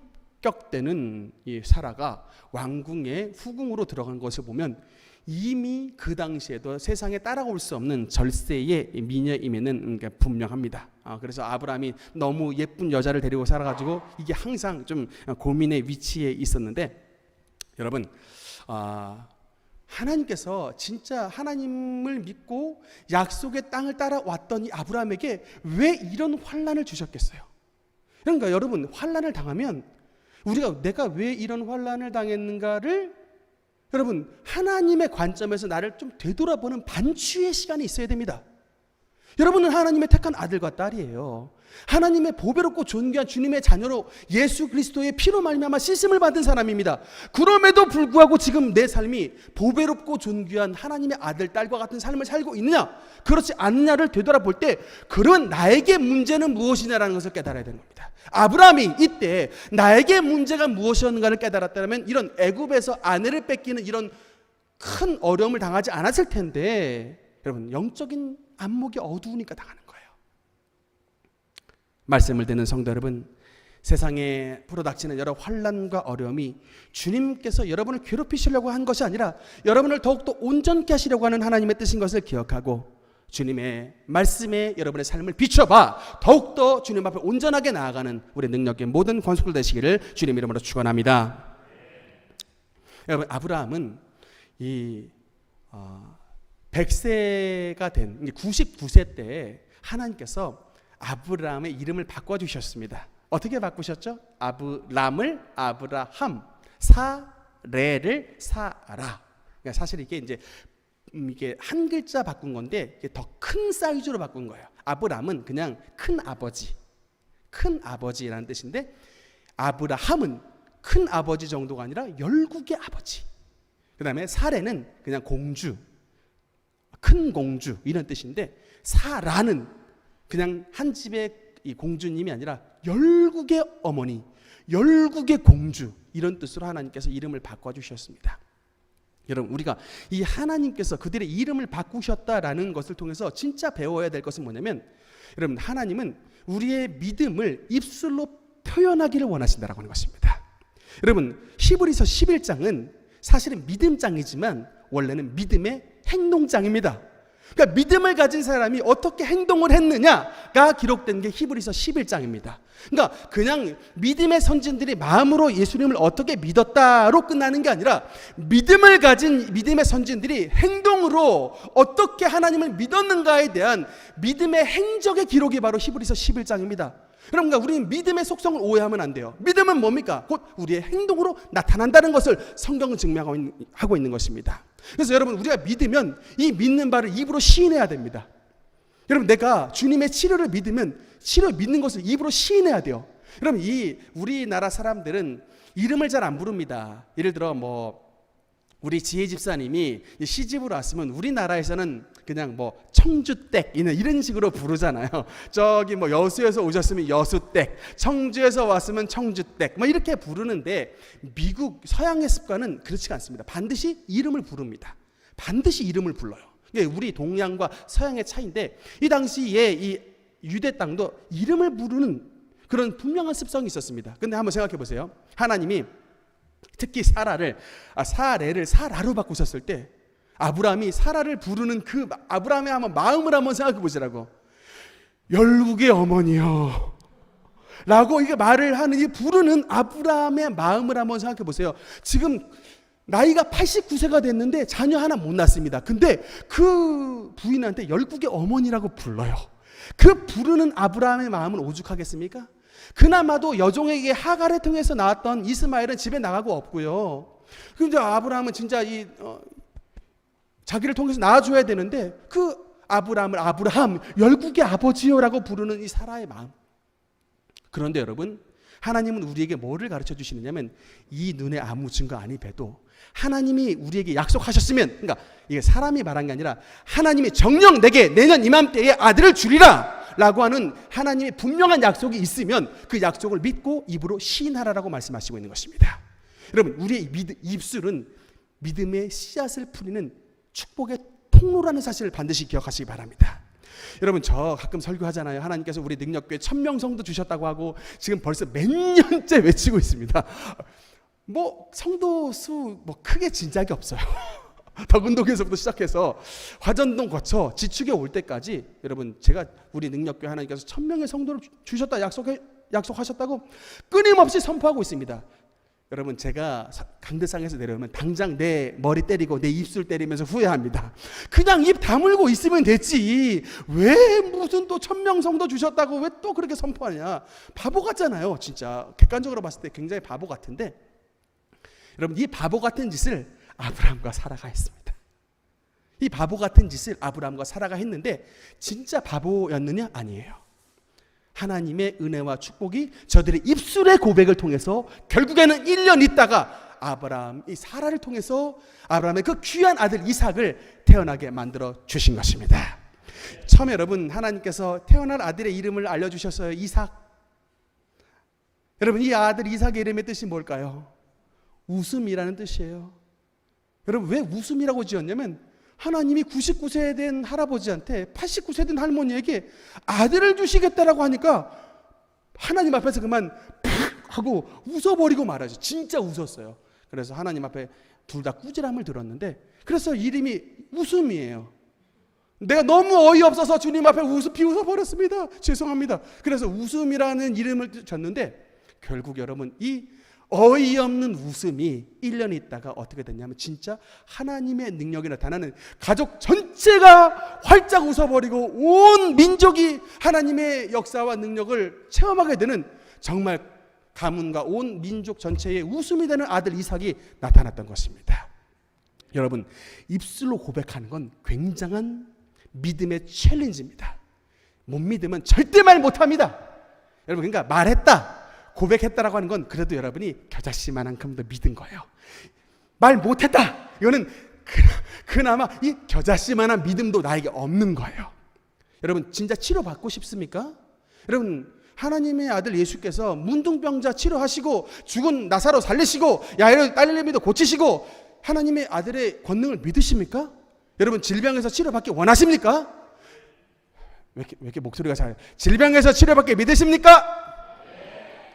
격 되는 이 사라가 왕궁의 후궁으로 들어간 것을 보면 이미 그 당시에도 세상에 따라올 수 없는 절세의 미녀임에는 분명합니다. 그래서 아브라함이 너무 예쁜 여자를 데리고 살아가지고 이게 항상 좀 고민의 위치에 있었는데 여러분 하나님께서 진짜 하나님을 믿고 약속의 땅을 따라왔던 이 아브라함에게 왜 이런 환난을 주셨겠어요? 그러니까 여러분 환난을 당하면 우리가 내가 왜 이런 환난을 당했는가를 여러분 하나님의 관점에서 나를 좀 되돌아보는 반추의 시간이 있어야 됩니다. 여러분은 하나님의 택한 아들과 딸이에요. 하나님의 보배롭고 존귀한 주님의 자녀로 예수 그리스도의 피로 말미암아 씻음을 받은 사람입니다. 그럼에도 불구하고 지금 내 삶이 보배롭고 존귀한 하나님의 아들, 딸과 같은 삶을 살고 있느냐 그렇지 않느냐를 되돌아볼 때 그런 나에게 문제는 무엇이냐라는 것을 깨달아야 되는 겁니다. 아브라함이 이때 나에게 문제가 무엇이었는가를 깨달았다면 이런 애굽에서 아내를 뺏기는 이런 큰 어려움을 당하지 않았을 텐데 여러분 영적인 안목이 어두우니까 당하는 거예요. 말씀을 듣는 성도 여러분, 세상에 불어닥치는 여러 환난과 어려움이 주님께서 여러분을 괴롭히시려고 한 것이 아니라 여러분을 더욱더 온전케 하시려고 하는 하나님의 뜻인 것을 기억하고 주님의 말씀에 여러분의 삶을 비춰봐 더욱더 주님 앞에 온전하게 나아가는 우리 능력의 모든 권속들 되시기를 주님 이름으로 축원합니다. 여러분, 아브라함은 이 100세가 된 99세 때에 하나님께서 아브라함의 이름을 바꿔주셨습니다. 어떻게 바꾸셨죠? 아브람을 아브라함, 사레를 사라. 그러니까 사실 이게 이제 이게 한 글자 바꾼 건데 더 큰 사이즈로 바꾼 거예요. 아브람은 그냥 큰 아버지, 큰 아버지라는 뜻인데 아브라함은 큰 아버지 정도가 아니라 열국의 아버지. 그 다음에 사레는 그냥 공주, 큰 공주 이런 뜻인데 사라는 그냥 한 집의 이 공주님이 아니라 열국의 어머니, 열국의 공주 이런 뜻으로 하나님께서 이름을 바꿔주셨습니다. 여러분, 우리가 이 하나님께서 그들의 이름을 바꾸셨다라는 것을 통해서 진짜 배워야 될 것은 뭐냐면, 여러분, 하나님은 우리의 믿음을 입술로 표현하기를 원하신다라고 하는 것입니다. 여러분, 히브리서 11장은 사실은 믿음장이지만 원래는 믿음의 행동장입니다. 그러니까 믿음을 가진 사람이 어떻게 행동을 했느냐가 기록된 게 히브리서 11장입니다. 그러니까 그냥 믿음의 선진들이 마음으로 예수님을 어떻게 믿었다로 끝나는 게 아니라 믿음을 가진 믿음의 선진들이 행동으로 어떻게 하나님을 믿었는가에 대한 믿음의 행적의 기록이 바로 히브리서 11장입니다. 그러니까 우리는 믿음의 속성을 오해하면 안 돼요. 믿음은 뭡니까? 곧 우리의 행동으로 나타난다는 것을 성경은 증명하고 있는 것입니다. 그래서 여러분, 우리가 믿으면 이 믿는 바를 입으로 시인해야 됩니다. 여러분, 내가 주님의 치료를 믿으면 치료 믿는 것을 입으로 시인해야 돼요. 여러분, 이 우리나라 사람들은 이름을 잘 안 부릅니다. 예를 들어 우리 지혜 집사님이 시집으로 왔으면 우리나라에서는 그냥 청주댁 이런 식으로 부르잖아요. 저기 여수에서 오셨으면 여수댁, 청주에서 왔으면 청주댁 이렇게 부르는데 미국 서양의 습관은 그렇지가 않습니다. 반드시 이름을 부릅니다. 반드시 이름을 불러요. 이게 우리 동양과 서양의 차이인데 이 당시에 이 유대 땅도 이름을 부르는 그런 분명한 습성이 있었습니다. 근데 한번 생각해 보세요. 하나님이 특히 사레를 사라로 바꾸셨을 때 아브라함이 사라를 부르는 그 아브라함의 마음을 한번 생각해 보시라고. 열국의 어머니요 라고 이게 말을 하는 이 부르는 아브라함의 마음을 한번 생각해 보세요. 지금 나이가 89세가 됐는데 자녀 하나 못 낳습니다. 근데 그 부인한테 열국의 어머니라고 불러요. 그 부르는 아브라함의 마음은 오죽하겠습니까? 그나마도 여종에게 하갈을 통해서 나왔던 이스마엘은 집에 나가고 없고요. 근데 아브라함은 진짜 자기를 통해서 낳아줘야 되는데 그 아브라함을 아브라함, 열국의 아버지요라고 부르는 이 사라의 마음. 그런데 여러분, 하나님은 우리에게 뭐를 가르쳐 주시느냐면 이 눈에 아무 증거 아니 봬도 하나님이 우리에게 약속하셨으면, 그러니까 이게 사람이 말한 게 아니라 하나님이 정녕 내게 내년 이맘때에 아들을 주리라 라고 하는 하나님의 분명한 약속이 있으면 그 약속을 믿고 입으로 시인하라라고 말씀하시고 있는 것입니다. 여러분, 우리의 입술은 믿음의 씨앗을 풀리는 축복의 통로라는 사실을 반드시 기억하시기 바랍니다. 여러분, 저 가끔 설교하잖아요. 하나님께서 우리 능력교회 1000명 성도 주셨다고 하고 지금 벌써 몇 년째 외치고 있습니다. 성도 수 크게 진작이 없어요. 덕은동에서부터 시작해서 화전동 거쳐 지축에 올 때까지 여러분, 제가 우리 능력교회 하나님께서 1000명의 성도를 주셨다 약속하셨다고 끊임없이 선포하고 있습니다. 여러분, 제가 강대상에서 내려오면 당장 내 머리 때리고 내 입술 때리면서 후회합니다. 그냥 입 다물고 있으면 됐지 왜 무슨 또 1000명 성도 주셨다고 왜 또 그렇게 선포하냐. 바보 같잖아요. 진짜 객관적으로 봤을 때 굉장히 바보 같은데, 여러분, 이 바보 같은 짓을 아브라함과 사라가 했습니다. 이 바보 같은 짓을 아브라함과 사라가 했는데 진짜 바보였느냐? 아니에요. 하나님의 은혜와 축복이 저들의 입술의 고백을 통해서 결국에는 1년 있다가 이 사라를 통해서 아브라함의 그 귀한 아들 이삭을 태어나게 만들어 주신 것입니다. 처음에 여러분, 하나님께서 태어날 아들의 이름을 알려주셨어요. 이삭. 여러분, 이 아들 이삭의 이름의 뜻이 뭘까요? 웃음이라는 뜻이에요. 여러분, 왜 웃음이라고 지었냐면 하나님이 99세 된 할아버지한테 89세 된 할머니에게 아들을 주시겠다라고 하니까 하나님 앞에서 그만 팍 하고 웃어버리고 말하죠. 진짜 웃었어요. 그래서 하나님 앞에 둘 다 꾸지람을 들었는데 그래서 이름이 웃음이에요. 내가 너무 어이없어서 주님 앞에 비웃어버렸습니다. 죄송합니다. 그래서 웃음이라는 이름을 줬는데 결국 여러분 이 어이없는 웃음이 1년 있다가 어떻게 됐냐면 진짜 하나님의 능력이 나타나는, 가족 전체가 활짝 웃어버리고 온 민족이 하나님의 역사와 능력을 체험하게 되는, 정말 가문과 온 민족 전체의 웃음이 되는 아들 이삭이 나타났던 것입니다. 여러분, 입술로 고백하는 건 굉장한 믿음의 챌린지입니다. 못 믿으면 절대 말 못합니다. 여러분, 그러니까 말했다, 고백했다라고 하는 건 그래도 여러분이 겨자씨만큼 더 믿은 거예요. 말 못했다, 이거는 그나마 이 겨자씨만한 믿음도 나에게 없는 거예요. 여러분, 진짜 치료받고 싶습니까? 여러분, 하나님의 아들 예수께서 문둥병자 치료하시고 죽은 나사로 살리시고 야이로 딸내미도 고치시고 하나님의 아들의 권능을 믿으십니까? 여러분, 질병에서 치료받기 원하십니까? 왜 이렇게 목소리가 작아요? 질병에서 치료받기 믿으십니까?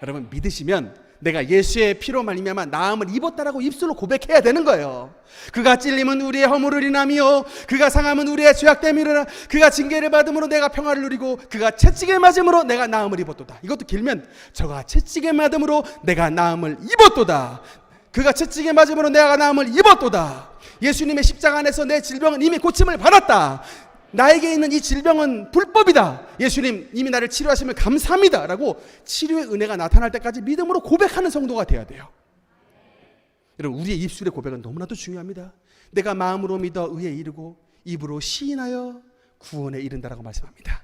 여러분, 믿으시면 내가 예수의 피로 말미암아 나음을 입었다라고 입술로 고백해야 되는 거예요. 그가 찔림은 우리의 허물을 인하며 그가 상함은 우리의 죄악됨이라. 그가 징계를 받음으로 내가 평화를 누리고 그가 채찍에 맞음으로 내가 나음을 입었도다. 이것도 길면 저가 채찍에 맞음으로 내가 나음을 입었도다. 그가 채찍에 맞음으로 내가 나음을 입었도다. 예수님의 십자가 안에서 내 질병은 이미 고침을 받았다. 나에게 있는 이 질병은 불법이다. 예수님 이미 나를 치료하심을 감사합니다 라고 치료의 은혜가 나타날 때까지 믿음으로 고백하는 성도가 되어야 돼요. 여러분, 우리의 입술의 고백은 너무나도 중요합니다. 내가 마음으로 믿어 의에 이르고 입으로 시인하여 구원에 이른다라고 말씀합니다.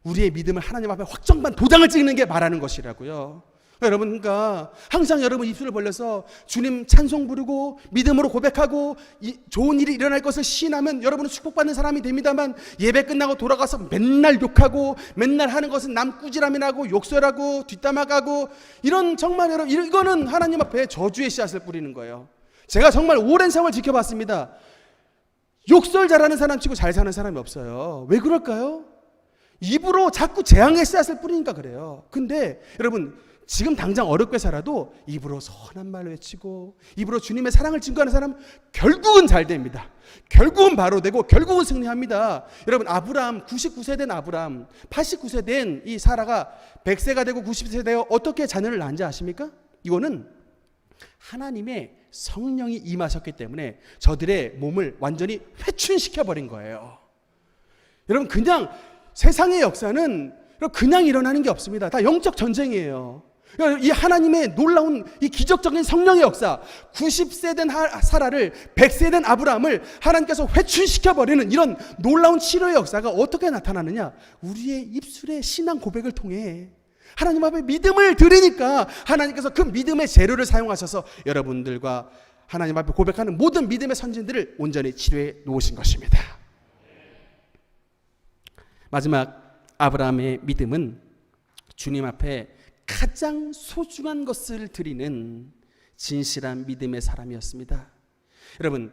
우리의 믿음을 하나님 앞에 확정반 도장을 찍는 게 말하는 것이라고요. 여러분, 그러니까 항상 여러분 입술을 벌려서 주님 찬송 부르고 믿음으로 고백하고 좋은 일이 일어날 것을 시인하면 여러분은 축복받는 사람이 됩니다만, 예배 끝나고 돌아가서 맨날 욕하고 맨날 하는 것은 남 꾸지람이라고 욕설하고 뒷담화가고 이런, 정말 여러분 이거는 하나님 앞에 저주의 씨앗을 뿌리는 거예요. 제가 정말 오랜 세월 지켜봤습니다. 욕설 잘하는 사람 치고 잘 사는 사람이 없어요. 왜 그럴까요? 입으로 자꾸 재앙의 씨앗을 뿌리니까 그래요. 근데 여러분, 지금 당장 어렵게 살아도 입으로 선한 말 외치고 입으로 주님의 사랑을 증거하는 사람 결국은 잘 됩니다. 결국은 바로 되고 결국은 승리합니다. 여러분, 아브라함 99세 된 아브라함, 89세 된 이 사라가 100세가 되고 90세 되어 어떻게 자녀를 낳은지 아십니까? 이거는 하나님의 성령이 임하셨기 때문에 저들의 몸을 완전히 회춘시켜버린 거예요. 여러분, 그냥 세상의 역사는 그냥 일어나는 게 없습니다. 다 영적 전쟁이에요. 이 하나님의 놀라운 이 기적적인 성령의 역사, 90세 된 사라를 100세 된 아브라함을 하나님께서 회춘시켜버리는 이런 놀라운 치료의 역사가 어떻게 나타나느냐? 우리의 입술의 신앙 고백을 통해 하나님 앞에 믿음을 드리니까 하나님께서 그 믿음의 재료를 사용하셔서 여러분들과 하나님 앞에 고백하는 모든 믿음의 선진들을 온전히 치료해 놓으신 것입니다. 마지막, 아브라함의 믿음은 주님 앞에 가장 소중한 것을 드리는 진실한 믿음의 사람이었습니다. 여러분,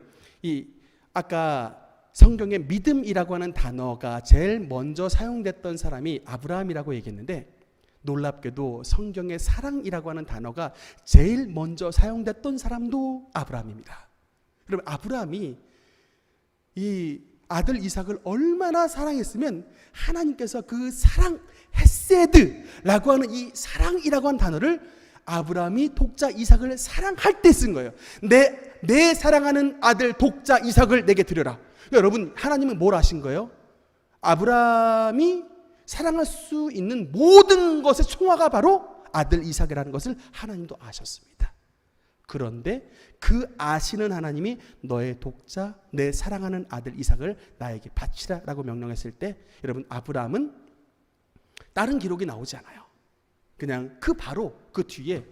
아까 성경에 믿음이라고 하는 단어가 제일 먼저 사용됐던 사람이 아브라함이라고 얘기했는데, 놀랍게도 성경에 사랑이라고 하는 단어가 제일 먼저 사용됐던 사람도 아브라함입니다. 여러분, 아브라함이 이 아들 이삭을 얼마나 사랑했으면 하나님께서 그 사랑, 헤세드라고 하는 이 사랑이라고 하는 단어를 아브라함이 독자 이삭을 사랑할 때 쓴 거예요. 내 사랑하는 아들 독자 이삭을 내게 드려라. 여러분, 하나님은 뭘 아신 거예요? 아브라함이 사랑할 수 있는 모든 것의 총화가 바로 아들 이삭이라는 것을 하나님도 아셨습니다. 그런데 그 아시는 하나님이 너의 독자, 내 사랑하는 아들 이삭을 나에게 바치라 라고 명령했을 때, 여러분, 아브라함은 다른 기록이 나오지 않아요. 그냥 바로 그 뒤에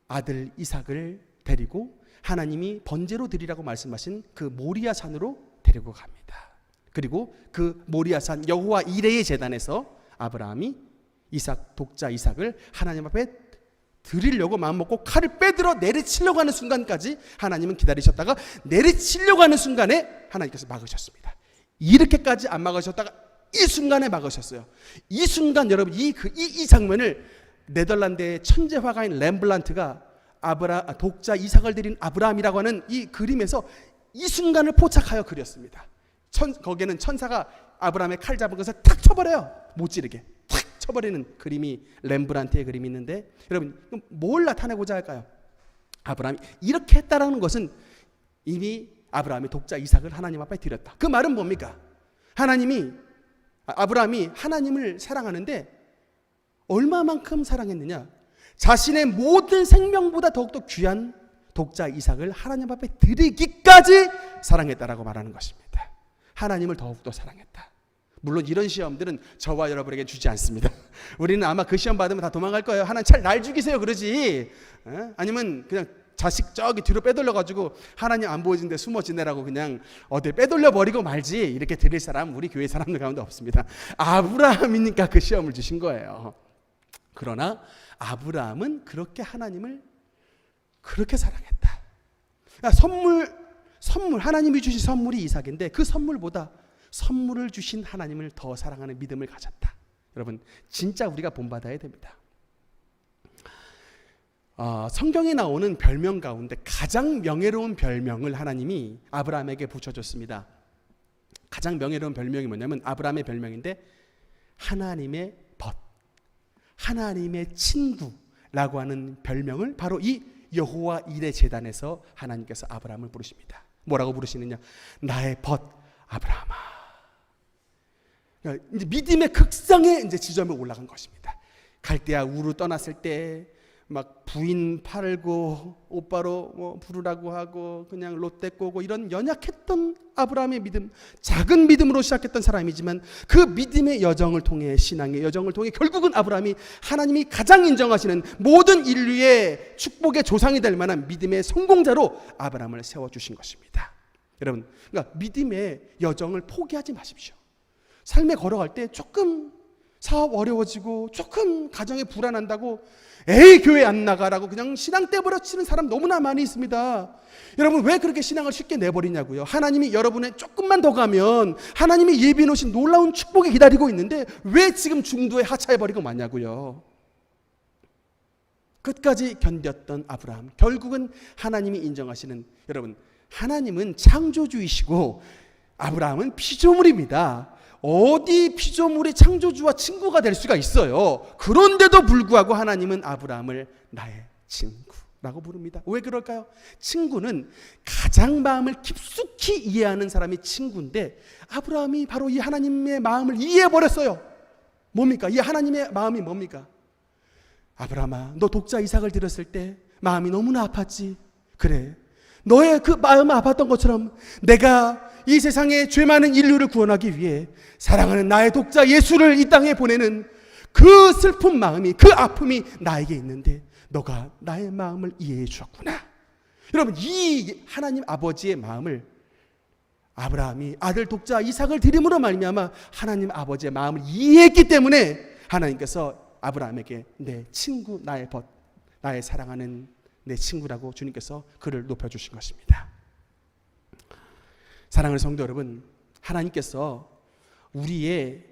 아들 이삭을 데리고 하나님이 번제로 드리라고 말씀하신 그 모리아 산으로 데리고 갑니다. 그리고 그 모리아 산 여호와 이레의 제단에서 아브라함이 독자 이삭을 하나님 앞에 드리려고 마음먹고 칼을 빼들어 내리치려고 하는 순간까지 하나님은 기다리셨다가 내리치려고 하는 순간에 하나님께서 막으셨습니다. 이렇게까지 안 막으셨다가 이 순간에 막으셨어요. 이 순간, 여러분, 이 장면을 네덜란드의 천재 화가인 렘블란트가 독자 이삭을 드린 아브라함이라고 하는 이 그림에서 이 순간을 포착하여 그렸습니다. 거기에는 천사가 아브라함의 칼 잡은 것을 탁 쳐버려요. 못 찌르게 탁 쳐버리는 그림이 렘브란트의 그림이 있는데, 여러분 뭘 나타내고자 할까요? 아브라함이 이렇게 했다라는 것은 이미 아브라함의 독자 이삭을 하나님 앞에 드렸다. 그 말은 뭡니까? 아브라함이 하나님을 사랑하는데 얼마만큼 사랑했느냐? 자신의 모든 생명보다 더욱더 귀한 독자 이삭을 하나님 앞에 드리기까지 사랑했다라고 말하는 것입니다. 하나님을 더욱더 사랑했다. 물론 이런 시험들은 저와 여러분에게 주지 않습니다. 우리는 아마 그 시험 받으면 다 도망갈 거예요. 하나님 차라리 날 죽이세요 그러지. 아니면 그냥 자식 저기 뒤로 빼돌려가지고 하나님 안 보여진데 숨어 지내라고 그냥 어디 빼돌려 버리고 말지, 이렇게 드릴 사람 우리 교회 사람들 가운데 없습니다. 아브라함이니까 그 시험을 주신 거예요. 그러나 아브라함은 그렇게 하나님을 그렇게 사랑했다. 선물 하나님이 주신 선물이 이삭인데 그 선물보다 선물을 주신 하나님을 더 사랑하는 믿음을 가졌다. 여러분 진짜 우리가 본받아야 됩니다. 성경에 나오는 별명 가운데 가장 명예로운 별명을 하나님이 아브라함에게 붙여줬습니다. 가장 명예로운 별명이 뭐냐면 아브라함의 별명인데 하나님의 벗, 하나님의 친구라고 하는 별명을 바로 이 여호와 이레 제단에서 하나님께서 아브라함을 부르십니다. 뭐라고 부르시느냐? 나의 벗 아브라함아. 이제 믿음의 극상의 이제 지점에 올라간 것입니다. 갈대아 우르 떠났을 때 막 부인 팔고 오빠로 부르라고 하고 그냥 롯데 꼬고 이런 연약했던 아브라함의 믿음, 작은 믿음으로 시작했던 사람이지만 그 믿음의 여정을 통해, 신앙의 여정을 통해 결국은 아브라함이 하나님이 가장 인정하시는 모든 인류의 축복의 조상이 될 만한 믿음의 성공자로 아브라함을 세워주신 것입니다. 여러분, 그러니까 믿음의 여정을 포기하지 마십시오. 삶에 걸어갈 때 조금 사업 어려워지고 조금 가정에 불안한다고 에이 교회 안 나가라고 그냥 신앙 떼버려치는 사람 너무나 많이 있습니다. 여러분 왜 그렇게 신앙을 쉽게 내버리냐고요. 하나님이 여러분의 조금만 더 가면 하나님이 예비해 놓으신 놀라운 축복이 기다리고 있는데 왜 지금 중도에 하차해버리고 마냐고요. 끝까지 견뎠던 아브라함, 결국은 하나님이 인정하시는, 여러분 하나님은 창조주이시고 아브라함은 피조물입니다. 어디 피조물이 창조주와 친구가 될 수가 있어요. 그런데도 불구하고 하나님은 아브라함을 나의 친구라고 부릅니다. 왜 그럴까요? 친구는 가장 마음을 깊숙이 이해하는 사람이 친구인데 아브라함이 바로 이 하나님의 마음을 이해해버렸어요. 뭡니까? 이 하나님의 마음이 뭡니까? 아브라함아, 너 독자 이삭을 들었을 때 마음이 너무나 아팠지. 그래, 너의 그 마음 아팠던 것처럼 내가 이 세상에 죄 많은 인류를 구원하기 위해 사랑하는 나의 독자 예수를 이 땅에 보내는 그 슬픈 마음이, 그 아픔이 나에게 있는데 너가 나의 마음을 이해해 주었구나. 여러분, 이 하나님 아버지의 마음을 아브라함이 아들 독자 이삭을 드림으로 말미암아 하나님 아버지의 마음을 이해했기 때문에 하나님께서 아브라함에게 내 친구, 나의 벗, 나의 사랑하는 내 친구라고 주님께서 그를 높여주신 것입니다. 사랑하는 성도 여러분, 하나님께서 우리의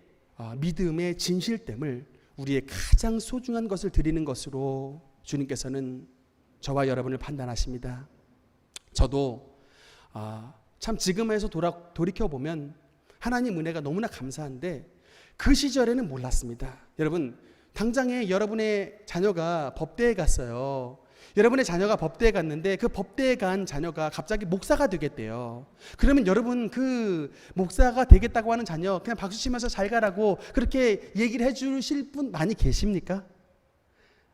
믿음의 진실됨을 우리의 가장 소중한 것을 드리는 것으로 주님께서는 저와 여러분을 판단하십니다. 저도 참 지금에서 돌이켜보면 하나님 은혜가 너무나 감사한데 그 시절에는 몰랐습니다. 여러분, 당장에 여러분의 자녀가 법대에 갔어요. 여러분의 자녀가 법대에 갔는데 그 법대에 간 자녀가 갑자기 목사가 되겠대요. 그러면 여러분 그 목사가 되겠다고 하는 자녀 그냥 박수 치면서 잘 가라고 그렇게 얘기를 해주실 분 많이 계십니까?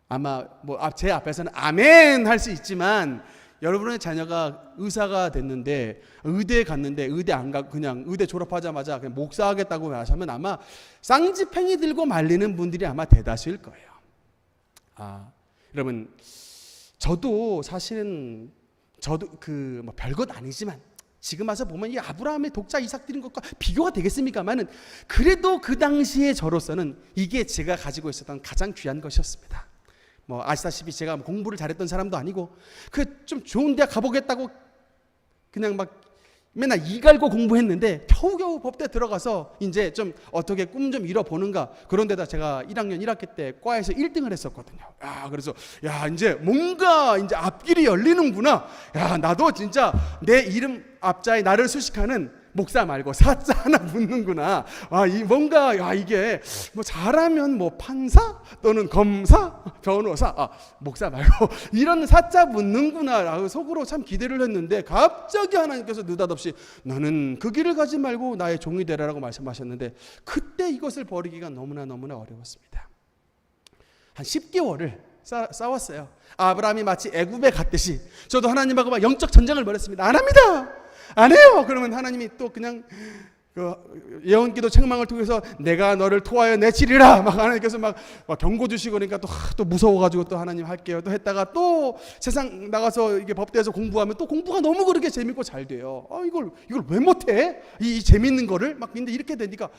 아마 제 앞에서는 아멘 할 수 있지만 여러분의 자녀가 의사가 됐는데 의대에 갔는데 의대 안 가고 그냥 의대 졸업하자마자 그냥 목사 하겠다고 하시면 아마 쌍지팽이 들고 말리는 분들이 아마 대다수일 거예요. 여러분, 저도 사실은 별것 아니지만 지금 와서 보면 이 아브라함의 독자 이삭 드린 것과 비교가 되겠습니까만은 그래도 그 당시에 저로서는 이게 제가 가지고 있었던 가장 귀한 것이었습니다. 아시다시피 제가 공부를 잘했던 사람도 아니고 좀 좋은 대학 가보겠다고 그냥 막 맨날 이 갈고 공부했는데 겨우겨우 법대 들어가서 이제 좀 어떻게 꿈 좀 이뤄보는가. 그런데다 제가 1학년 1학기 때 과에서 1등을 했었거든요. 그래서 이제 뭔가 이제 앞길이 열리는구나. 나도 진짜 내 이름 앞자에 나를 수식하는 목사 말고 사자 하나 묻는구나. 뭔가 이게 뭐 잘하면 뭐 판사 또는 검사, 변호사, 목사 말고 이런 사자 묻는구나라고 속으로 참 기대를 했는데 갑자기 하나님께서 느닷없이 너는 그 길을 가지 말고 나의 종이 되라라고 말씀하셨는데 그때 이것을 버리기가 너무나 어려웠습니다. 한 10개월을 싸웠어요. 아브라함이 마치 애굽에 갔듯이 저도 하나님하고 막 영적 전쟁을 벌였습니다. 안 합니다. 안 해요. 그러면 하나님이 또 그냥 예언기도 책망을 통해서 내가 너를 토하여 내치리라 막 하나님께서 막 경고 주시고 그러니까 또 무서워가지고 또 하나님 할게요 또 했다가 또 세상 나가서 이게 법대에서 공부하면 또 공부가 너무 그렇게 재밌고 잘 돼요. 이걸 왜 못해? 이 재밌는 거를 막 근데 이렇게 되니까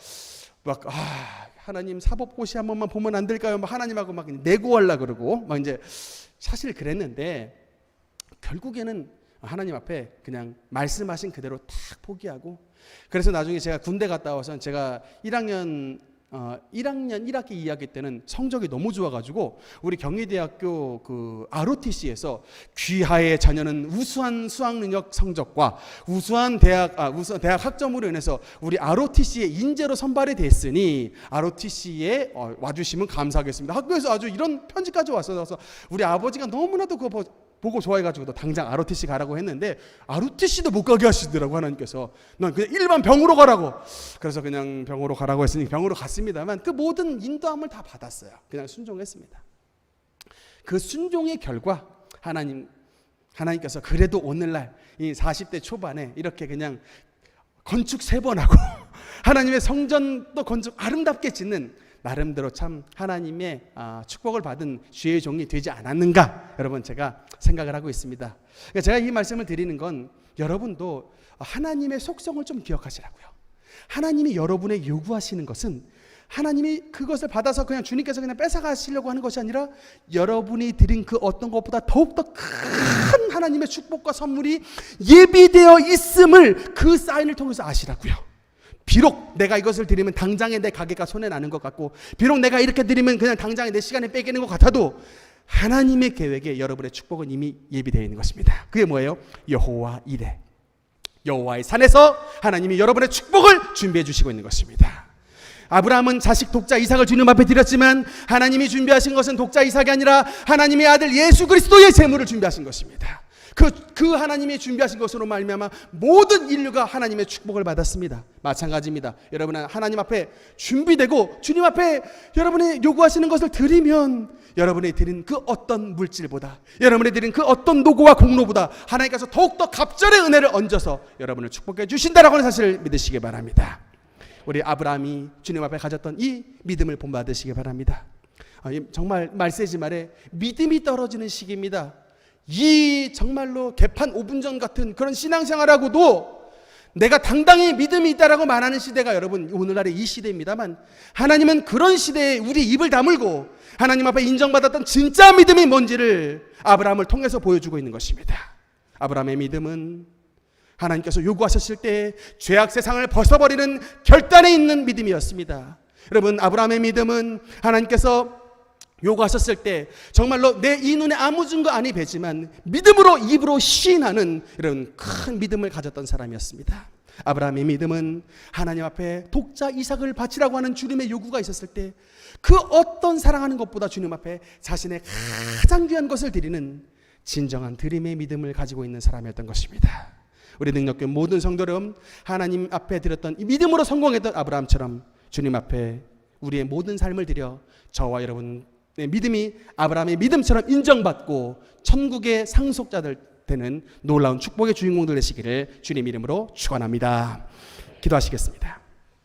하나님 사법고시 한 번만 보면 안 될까요? 막 하나님하고 막 내고하려고 그러고 막 이제 사실 그랬는데 결국에는 하나님 앞에 그냥 말씀하신 그대로 딱 포기하고 그래서 나중에 제가 군대 갔다 와서 제가 1학년 1학기 2학기 때는 성적이 너무 좋아가지고 우리 경희대학교 그 ROTC에서 귀하의 자녀는 우수한 수학 능력 성적과 우수한 대학 학점으로 인해서 우리 ROTC에 인재로 선발이 됐으니 ROTC에 와주시면 감사하겠습니다. 학교에서 아주 이런 편지까지 왔어서 우리 아버지가 너무나도 그거 보고 좋아해가지고 당장 ROTC 가라고 했는데 ROTC도 못 가게 하시더라고 하나님께서. 넌 그냥 일반 병으로 가라고. 그래서 그냥 병으로 가라고 했으니 병으로 갔습니다만 그 모든 인도함을 다 받았어요. 그냥 순종했습니다. 그 순종의 결과 하나님께서 그래도 오늘날 이 40대 초반에 이렇게 그냥 건축 3번 하고 하나님의 성전도 건축 아름답게 짓는 나름대로 참 하나님의 축복을 받은 주의 종이 되지 않았는가 여러분 제가 생각을 하고 있습니다. 그러니까 제가 이 말씀을 드리는 건 여러분도 하나님의 속성을 좀 기억하시라고요. 하나님이 여러분의 요구하시는 것은 하나님이 그것을 받아서 그냥 주님께서 그냥 뺏어가시려고 하는 것이 아니라 여러분이 드린 그 어떤 것보다 더욱더 큰 하나님의 축복과 선물이 예비되어 있음을 그 사인을 통해서 아시라고요. 비록 내가 이것을 드리면 당장에 내 가게가 손해나는 것 같고 비록 내가 이렇게 드리면 그냥 당장에 내 시간이 뺏기는 것 같아도 하나님의 계획에 여러분의 축복은 이미 예비되어 있는 것입니다. 그게 뭐예요? 여호와 이레, 여호와의 산에서 하나님이 여러분의 축복을 준비해 주시고 있는 것입니다. 아브라함은 자식 독자 이삭을 주님 앞에 드렸지만 하나님이 준비하신 것은 독자 이삭이 아니라 하나님의 아들 예수 그리스도의 제물을 준비하신 것입니다. 그 하나님이 준비하신 것으로 말미암아 모든 인류가 하나님의 축복을 받았습니다. 마찬가지입니다. 여러분은 하나님 앞에 준비되고 주님 앞에 여러분이 요구하시는 것을 드리면 여러분이 드린 그 어떤 물질보다 여러분이 드린 그 어떤 노고와 공로보다 하나님께서 더욱더 갑절의 은혜를 얹어서 여러분을 축복해 주신다라고 하는 사실을 믿으시기 바랍니다. 우리 아브라함이 주님 앞에 가졌던 이 믿음을 본받으시기 바랍니다. 정말 말세지 말에 믿음이 떨어지는 시기입니다. 이 정말로 개판 5분 전 같은 그런 신앙생활하고도 내가 당당히 믿음이 있다라고 말하는 시대가 여러분 오늘날의 이 시대입니다만 하나님은 그런 시대에 우리 입을 다물고 하나님 앞에 인정받았던 진짜 믿음이 뭔지를 아브라함을 통해서 보여주고 있는 것입니다. 아브라함의 믿음은 하나님께서 요구하셨을 때 죄악 세상을 벗어버리는 결단에 있는 믿음이었습니다. 여러분 아브라함의 믿음은 하나님께서 요구하셨을 때 정말로 내 이 눈에 아무 증거 아니 뵈지만 믿음으로 입으로 시인하는 이런 큰 믿음을 가졌던 사람이었습니다. 아브라함의 믿음은 하나님 앞에 독자 이삭을 바치라고 하는 주님의 요구가 있었을 때 그 어떤 사랑하는 것보다 주님 앞에 자신의 가장 귀한 것을 드리는 진정한 드림의 믿음을 가지고 있는 사람이었던 것입니다. 우리 능력교회 모든 성도름 하나님 앞에 드렸던 이 믿음으로 성공했던 아브라함처럼 주님 앞에 우리의 모든 삶을 드려 저와 여러분 믿음이 아브라함의 믿음처럼 인정받고 천국의 상속자들 되는 놀라운 축복의 주인공들 되시기를 주님 이름으로 축원합니다. 기도하시겠습니다.